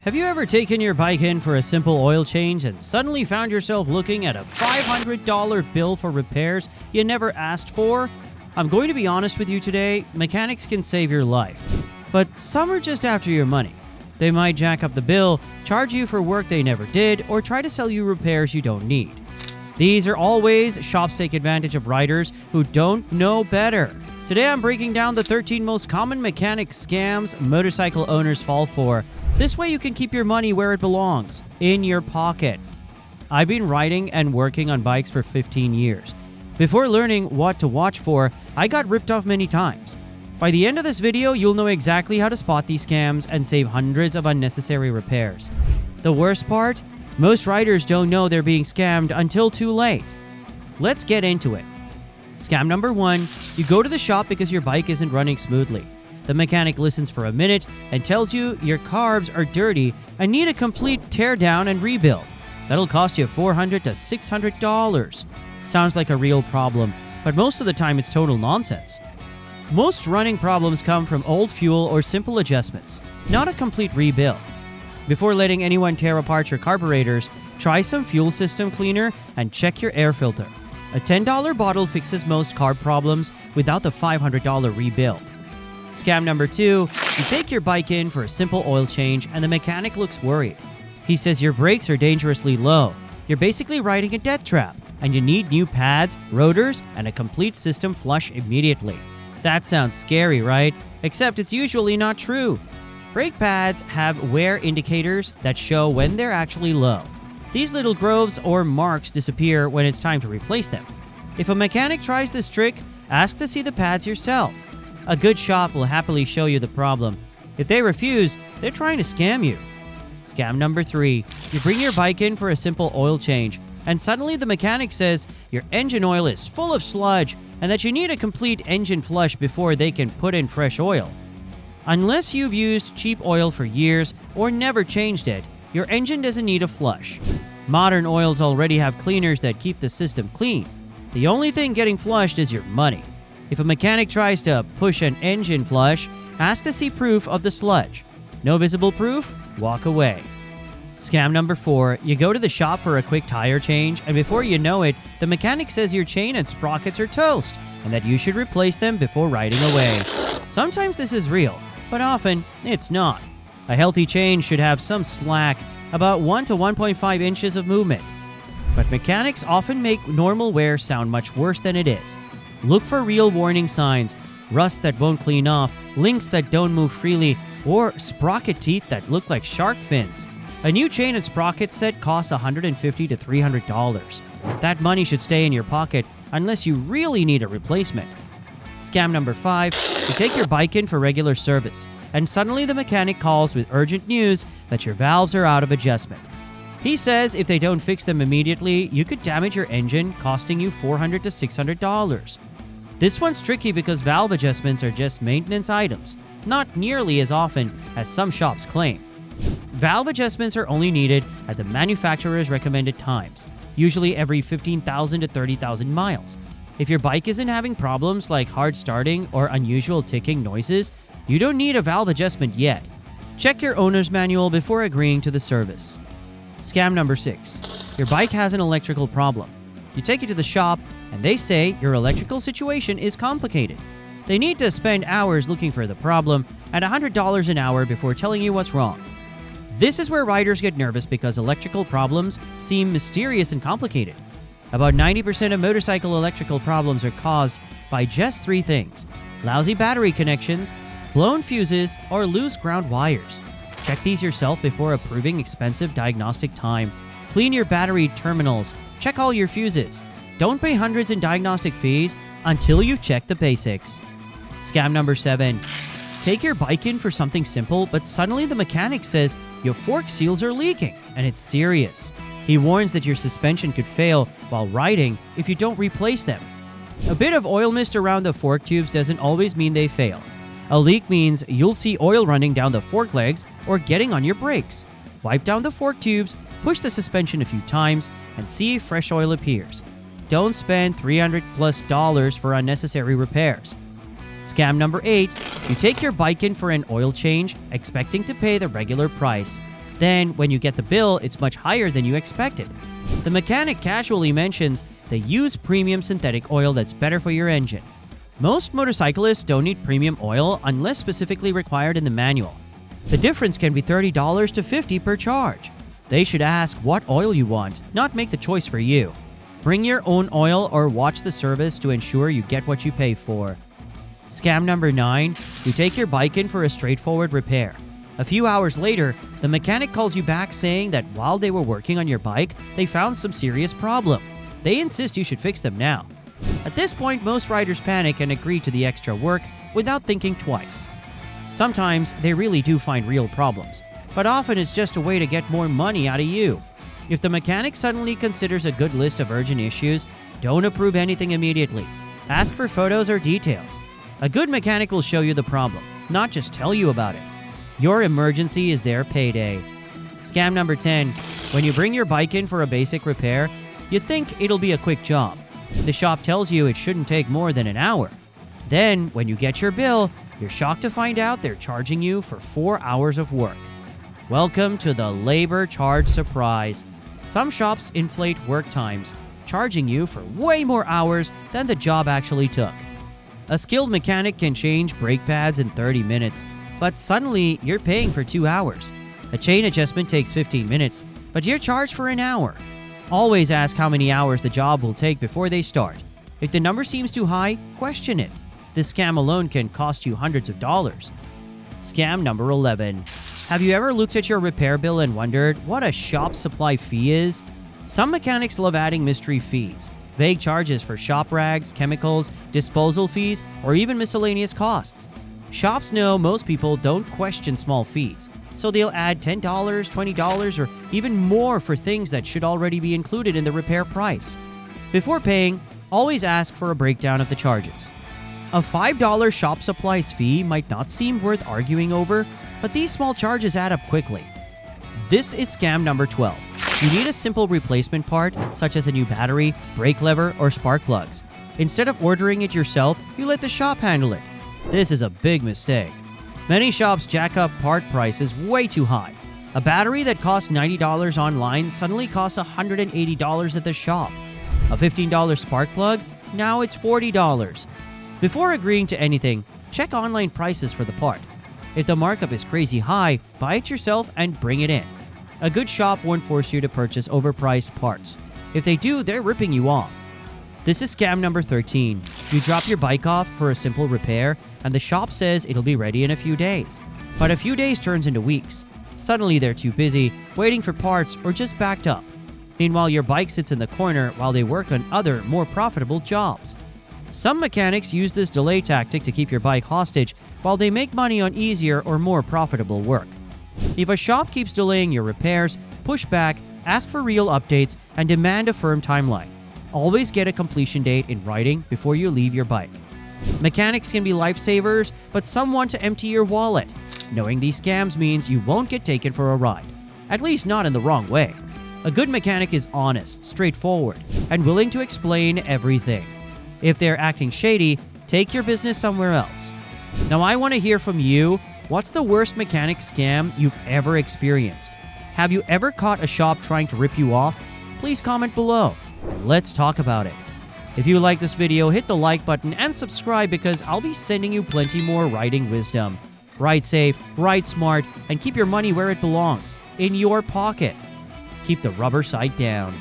Have you ever taken your bike in for a simple oil change and suddenly found yourself looking at a $500 bill for repairs you never asked for? I'm going to be honest with you today, mechanics can save your life. But some are just after your money. They might jack up the bill, charge you for work they never did, or try to sell you repairs you don't need. These are all ways shops take advantage of riders who don't know better. Today I'm breaking down the 13 most common mechanic scams motorcycle owners fall for. This way you can keep your money where it belongs, in your pocket. I've been riding and working on bikes for 15 years. Before learning what to watch for, I got ripped off many times. By the end of this video, you'll know exactly how to spot these scams and save hundreds of unnecessary repairs. The worst part? Most riders don't know they're being scammed until too late. Let's get into it. Scam number 1, you go to the shop because your bike isn't running smoothly. The mechanic listens for a minute and tells you your carbs are dirty and need a complete teardown and rebuild. That'll cost you $400 to $600. Sounds like a real problem, but most of the time it's total nonsense. Most running problems come from old fuel or simple adjustments, not a complete rebuild. Before letting anyone tear apart your carburetors, try some fuel system cleaner and check your air filter. A $10 bottle fixes most carb problems without the $500 rebuild. Scam number 2, you take your bike in for a simple oil change and the mechanic looks worried. He says your brakes are dangerously low. You're basically riding a death trap and you need new pads, rotors, and a complete system flush immediately. That sounds scary, right? Except it's usually not true. Brake pads have wear indicators that show when they're actually low. These little grooves or marks disappear when it's time to replace them. If a mechanic tries this trick, ask to see the pads yourself. A good shop will happily show you the problem. If they refuse, they're trying to scam you. Scam number 3, you bring your bike in for a simple oil change, and suddenly the mechanic says your engine oil is full of sludge and that you need a complete engine flush before they can put in fresh oil. Unless you've used cheap oil for years or never changed it, your engine doesn't need a flush. Modern oils already have cleaners that keep the system clean. The only thing getting flushed is your money. If a mechanic tries to push an engine flush, ask to see proof of the sludge. No visible proof? Walk away. Scam number 4, you go to the shop for a quick tire change, and before you know it, the mechanic says your chain and sprockets are toast, and that you should replace them before riding away. Sometimes this is real, but often it's not. A healthy chain should have some slack, about 1 to 1.5 inches of movement. But mechanics often make normal wear sound much worse than it is. Look for real warning signs, rust that won't clean off, links that don't move freely, or sprocket teeth that look like shark fins. A new chain and sprocket set costs $150 to $300. That money should stay in your pocket unless you really need a replacement. Scam number 5, you take your bike in for regular service, and suddenly the mechanic calls with urgent news that your valves are out of adjustment. He says if they don't fix them immediately, you could damage your engine, costing you $400 to $600. This one's tricky because valve adjustments are just maintenance items, not nearly as often as some shops claim. Valve adjustments are only needed at the manufacturer's recommended times, usually every 15,000 to 30,000 miles. If your bike isn't having problems like hard starting or unusual ticking noises, you don't need a valve adjustment yet. Check your owner's manual before agreeing to the service. Scam number 6, your bike has an electrical problem. You take it to the shop, and they say your electrical situation is complicated. They need to spend hours looking for the problem at $100 an hour before telling you what's wrong. This is where riders get nervous because electrical problems seem mysterious and complicated. About 90% of motorcycle electrical problems are caused by just 3 things: lousy battery connections, blown fuses, or loose ground wires. Check these yourself before approving expensive diagnostic time. Clean your battery terminals. Check all your fuses. Don't pay hundreds in diagnostic fees until you've checked the basics. Scam number 7. Take your bike in for something simple, but suddenly the mechanic says your fork seals are leaking, and it's serious. He warns that your suspension could fail while riding if you don't replace them. A bit of oil mist around the fork tubes doesn't always mean they fail. A leak means you'll see oil running down the fork legs or getting on your brakes. Wipe down the fork tubes, push the suspension a few times, and see if fresh oil appears. Don't spend $300+ for unnecessary repairs. Scam number 8, you take your bike in for an oil change, expecting to pay the regular price. Then, when you get the bill, it's much higher than you expected. The mechanic casually mentions they use premium synthetic oil that's better for your engine. Most motorcyclists don't need premium oil unless specifically required in the manual. The difference can be $30 to $50 per charge. They should ask what oil you want, not make the choice for you. Bring your own oil or watch the service to ensure you get what you pay for. Scam number 9. You take your bike in for a straightforward repair. A few hours later, the mechanic calls you back saying that while they were working on your bike, they found some serious problem. They insist you should fix them now. At this point, most riders panic and agree to the extra work without thinking twice. Sometimes they really do find real problems, but often it's just a way to get more money out of you. If the mechanic suddenly considers a good list of urgent issues, don't approve anything immediately. Ask for photos or details. A good mechanic will show you the problem, not just tell you about it. Your emergency is their payday. Scam number 10. When you bring your bike in for a basic repair, you think it'll be a quick job. The shop tells you it shouldn't take more than an hour. Then, when you get your bill, you're shocked to find out they're charging you for 4 hours of work. Welcome to the labor charge surprise. Some shops inflate work times, charging you for way more hours than the job actually took. A skilled mechanic can change brake pads in 30 minutes, but suddenly you're paying for 2 hours. A chain adjustment takes 15 minutes, but you're charged for an hour. Always ask how many hours the job will take before they start. If the number seems too high, question it. This scam alone can cost you hundreds of dollars. Scam number 11. Have you ever looked at your repair bill and wondered what a shop supply fee is? Some mechanics love adding mystery fees, vague charges for shop rags, chemicals, disposal fees, or even miscellaneous costs. Shops know most people don't question small fees, so they'll add $10, $20, or even more for things that should already be included in the repair price. Before paying, always ask for a breakdown of the charges. A $5 shop supplies fee might not seem worth arguing over, but these small charges add up quickly. This is scam number 12. You need a simple replacement part, such as a new battery, brake lever, or spark plugs. Instead of ordering it yourself, you let the shop handle it. This is a big mistake. Many shops jack up part prices way too high. A battery that costs $90 online suddenly costs $180 at the shop. A $15 spark plug? Now it's $40. Before agreeing to anything, check online prices for the part. If the markup is crazy high, buy it yourself and bring it in. A good shop won't force you to purchase overpriced parts. If they do, they're ripping you off. This is scam number 13. You drop your bike off for a simple repair, and the shop says it'll be ready in a few days. But a few days turns into weeks. Suddenly they're too busy, waiting for parts, or just backed up. Meanwhile, your bike sits in the corner while they work on other, more profitable jobs. Some mechanics use this delay tactic to keep your bike hostage while they make money on easier or more profitable work. If a shop keeps delaying your repairs, push back, ask for real updates, and demand a firm timeline. Always get a completion date in writing before you leave your bike. Mechanics can be lifesavers, but some want to empty your wallet. Knowing these scams means you won't get taken for a ride. At least not in the wrong way. A good mechanic is honest, straightforward, and willing to explain everything. If they're acting shady, take your business somewhere else. Now I want to hear from you. What's the worst mechanic scam you've ever experienced? Have you ever caught a shop trying to rip you off? Please comment below, and let's talk about it. If you like this video, hit the like button and subscribe because I'll be sending you plenty more riding wisdom. Ride safe, ride smart, and keep your money where it belongs, in your pocket. Keep the rubber side down.